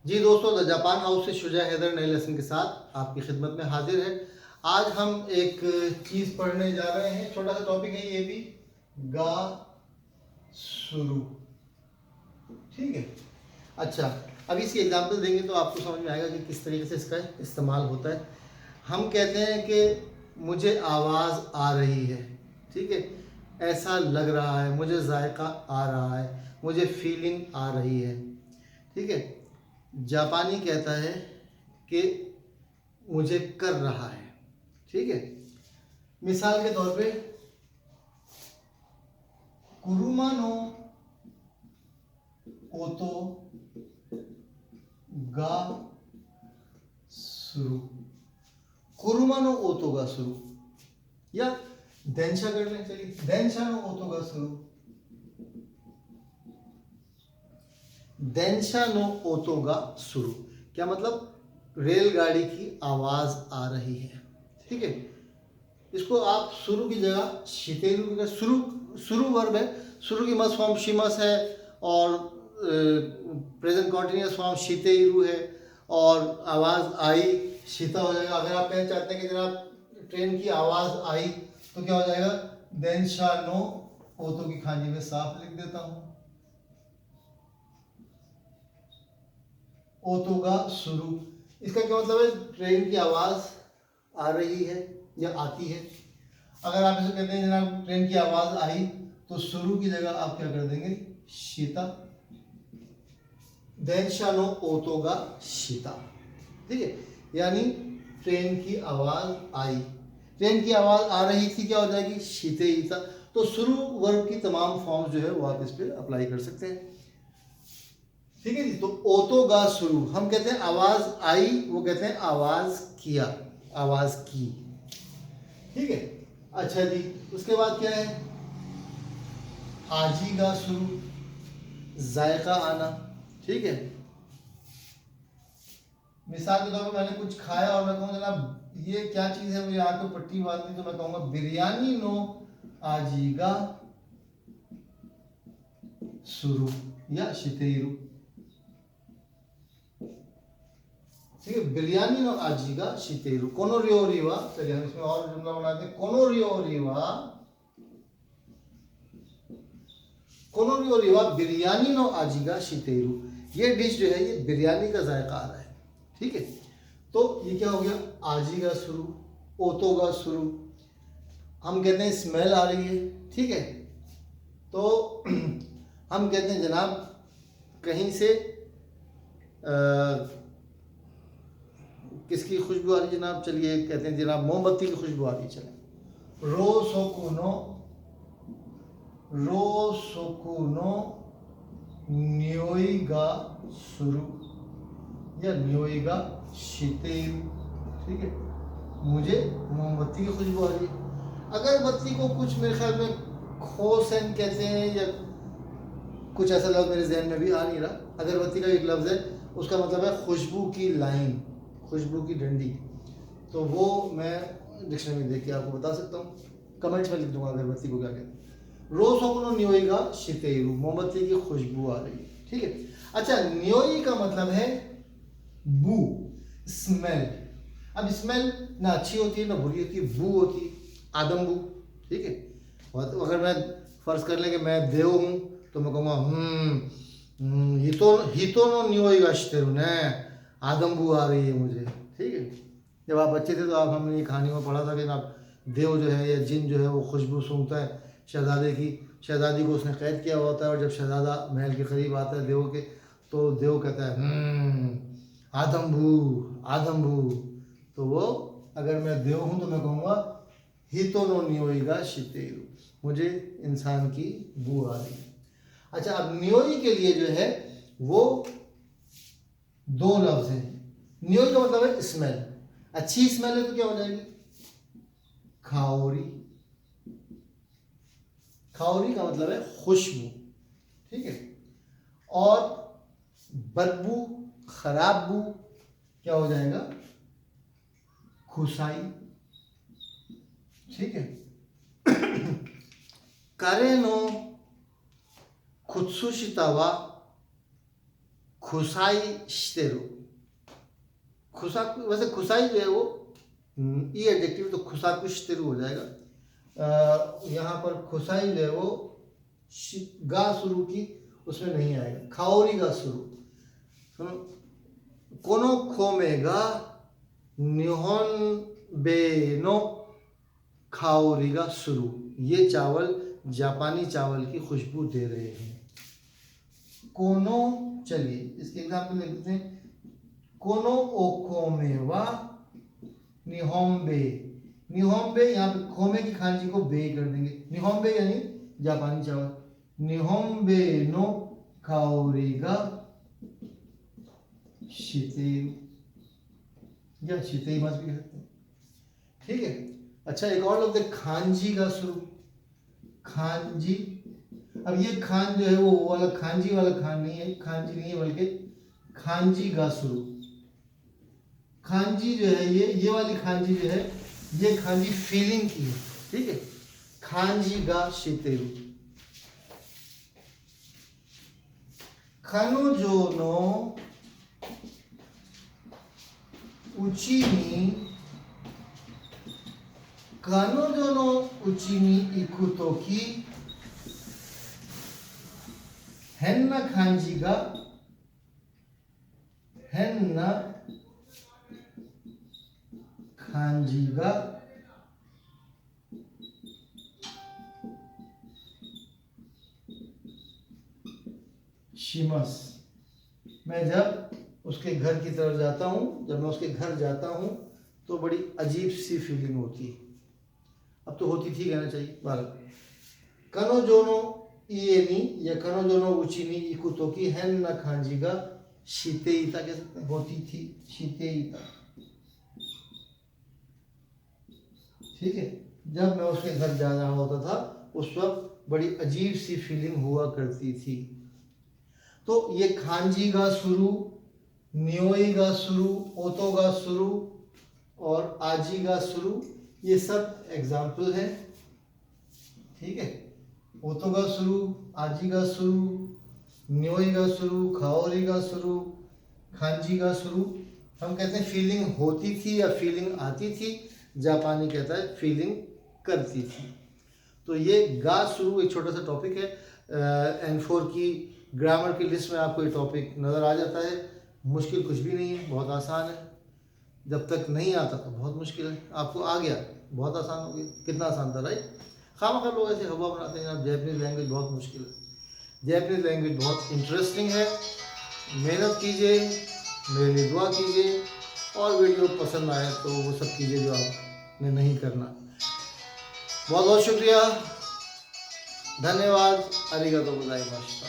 जी दोस्तों, the Japan house से शुजा हैदर नए लेसन के साथ आपकी खिदमत में हाजिर है। आज हम एक चीज़ पढ़ने जा रहे हैं। छोटा सा टॉपिक है ये भी, गा शुरू। ठीक है। अच्छा, अभी इसके एग्जाम्पल देंगे तो आपको समझ में आएगा कि किस तरीके से इसका इस्तेमाल होता है। हम कहते हैं कि मुझे आवाज़ आ रही है। ठीक है, ऐसा लग रहा है, मुझे जायका आ रहा है, मुझे फीलिंग आ रही है। ठीक है। जापानी कहता है कि मुझे कर रहा है। ठीक है। मिसाल के तौर पे, कुरुमा नो ओतो गा शुरू। कुरुमा नो ओतो गा शुरू, या देंशा कर लें। चलिए, देंशा नो ओतो गा शुरू। देंशा नो ओतो गा शुरू क्या मतलब? रेलगाड़ी की आवाज आ रही है। ठीक है। इसको आप शुरू की जगह शितेरु का शुरू, शुरू वर्ब है। शुरू की मस फॉर्म शिमस है और प्रेजेंट कॉन्टिन्यूस फॉर्म शितेरु है और आवाज़ आई शीता हो जाएगा। अगर आप कहना चाहते हैं कि जनाब ट्रेन की आवाज़ आई तो क्या हो जाएगा? देंशा नो ओतो की खांजी में साफ लिख देता हूँ, ओतो का शुरू। इसका क्या मतलब है? ट्रेन की आवाज़ आ रही है या आती है। अगर आप इसे कहते हैं जनाब ट्रेन की आवाज़ आई तो शुरू की जगह आप क्या कर देंगे? शीता। देंशा नो ओतो गा शीता। ठीक है। यानी ट्रेन की आवाज़ आई, ट्रेन की आवाज़ आ रही थी, क्या हो जाएगी? शीते ईता। तो शुरू वर्ब की तमाम फॉर्म्स जो है वो आप इस पर अप्लाई कर सकते हैं। ठीक है जी। तो ओतो गा शुरू, हम कहते हैं आवाज आई, वो कहते हैं आवाज किया, आवाज की। ठीक है। अच्छा जी, उसके बाद क्या है? आजी गा शुरू, जायका आना। ठीक है। मिसाल के तौर पर मैंने कुछ खाया और मैं कहूँ जनाब ये क्या चीज़ है, मुझे आग पे पट्टी बांधनी, तो मैं कहूँगा बिरयानी नो आजी गा शुरू या शितेरु। ठीक है। बिरयानी नो आजी गा शितेरु। कोनो रियो रिवा, चलिए हम इसमें और जुमला बनाते हैं। कोनो रियो रिवा, कोनो रियो रिवा बिरयानी नो आजी गा शितेरु। ये डिश जो है ये बिरयानी का जायका आ रहा है। ठीक है। तो ये क्या हो गया? आजी का शुरू, ओतो का शुरू। हम कहते हैं स्मेल आ रही है। ठीक है। तो हम कहते हैं जनाब कहीं से किसकी खुशबू आ रही है जनाब? चलिए कहते हैं जनाब मोमबत्ती की खुशबू आ रही है। चले, रो सोकुनो, रो सोकुनो न्योई गा शुरू या न्योई गा शितेरु। ठीक है। मुझे मोमबत्ती की खुशबू आ रही है। अगरबत्ती को कुछ मेरे ख्याल में खोसन कहते हैं या कुछ ऐसा लफ्ज़ मेरे जहन में भी आ नहीं रहा। अगरबत्ती का एक लफ्ज़ है, उसका मतलब है खुशबू की लाइन, खुशबू की डंडी। तो वो मैं डिक्शनरी में देख के आपको बता सकता हूँ, कमेंट्स में लिख दूंगा अगरबत्ती को क्या कहते हैं। रोसोकुनो न्योई का शितेरु, मोमबत्ती की खुशबू आ रही है। ठीक है। अच्छा, न्योई का मतलब है बू, स्मेल। अब स्मेल ना अच्छी होती है ना बुरी होती है, बू होती है, आदम बू। ठीक है। और अगर मैं फर्ज कर लें कि मैं देव हूँ तो मैं कहूँगा हितो नो न्योई गा शितेरु ने, आदम बू आ रही है मुझे। ठीक है। जब आप बच्चे थे तो आप, हमने ये कहानी में पढ़ा था कि आप देव जो है या जिन जो है वो खुशबू सूंघता है शहजादे की, शहजादी को उसने कैद किया होता है और जब शहजादा महल के करीब आता है देव के, तो देव कहता है आदम्बू, आदम्बू। तो वो, अगर मैं देव हूँ तो मैं कहूँगा हितो नो न्योईगा शितेरु, मुझे इंसान की बू आ रही है। अच्छा, अब न्योई के लिए जो है वो दो लफ्ज हैं। न्योई का मतलब है स्मेल। अच्छी स्मेल है तो क्या हो जाएगी? खाओरी। खाओरी का मतलब है खुशबू। ठीक है। और बदबू, खराब बू क्या हो जाएगा? खुशाई। ठीक है। कारे नो खुत्सुशिता वा खुसाई शितेरु, खुसा वैसे खुसाई जो है वो ई एडजेक्टिव तो खुसाकु शितेरु हो जाएगा। यहाँ पर खुसाई जो है वो गा शुरू की उसमें नहीं आएगा, खाओरी गा शुरू। सुनो, कोनो खोमे गा निहोन बेनो खाओरी गा शुरू, ये चावल जापानी चावल की खुशबू दे रहे हैं। कोनो, चलिए इसके एग्जाम्पल लिखते हैं। कोनो ओकोमे वा निहोम्बे, निहोम्बे यहाँ पे खोमे की खांजी को बे कर देंगे, निहोम्बे यानी जापानी चावल। निहोम्बे नो काओरी गा शितेरु या शितेइमास भी कह सकते हैं, ठीक है। अच्छा एक और लफ्ज है खांजी का शुरू, खांजी। अब ये खान जो है वो वाला खांजी वाला खान नहीं है, खांजी नहीं है बल्कि खांजी का शुरू। खांजी जो है ये वाली खांजी जो है ये खांजी फीलिंग की है, ठीक है। खांजी गा शितेरु। खनोजो नो उची नी, खनोजो नो उची नी इकु तोकी हेन्ना खांजी गा, हेन्ना खांजी गा शिमस। मैं जब उसके घर की तरफ जाता हूँ, जब मैं उसके घर जाता हूँ तो बड़ी अजीब सी फीलिंग होती है। अब तो होती थी कहना चाहिए बालक। कनोजोनो इएनी या कनोजोनो उचिनी इकुतोकी हेन्ना खांजी गा शितेइता कह सकते हैं, होती थी शितेइता, ठीक है। जब मैं उसके घर जा रहा होता था उस वक्त बड़ी अजीब सी फीलिंग हुआ करती थी। तो ये खांजी गा शुरू, नियोई गा शुरू, ओतो गा शुरू और आजी गा शुरू, ये सब एग्जाम्पल हैं, ठीक है। ओतो गा शुरू, आजी गा शुरू, नियोई गा शुरू, खाओरी गा शुरू, खांजी गा शुरू। हम कहते हैं फीलिंग होती थी या फीलिंग आती थी, जापानी कहता है फीलिंग करती थी। तो ये गा शुरू एक छोटा सा टॉपिक है। N4 की ग्रामर की लिस्ट में आपको ये टॉपिक नज़र आ जाता है। मुश्किल कुछ भी नहीं है, बहुत आसान है। जब तक नहीं आता तो बहुत मुश्किल है, आपको आ गया बहुत आसान हो गया। कितना आसान था राइट। खामखा लोग ऐसे हवा बनाते हैं। आप जैपनीज़ लैंग्वेज बहुत मुश्किल है, जैपनीज़ लैंग्वेज बहुत इंटरेस्टिंग है। मेहनत कीजिए, मेरे लिए दुआ कीजिए और वीडियो पसंद आए तो वो सब कीजिए जो आपने नहीं करना। बहुत बहुत शुक्रिया, धन्यवाद, अरिगातो गोजाइमासिता।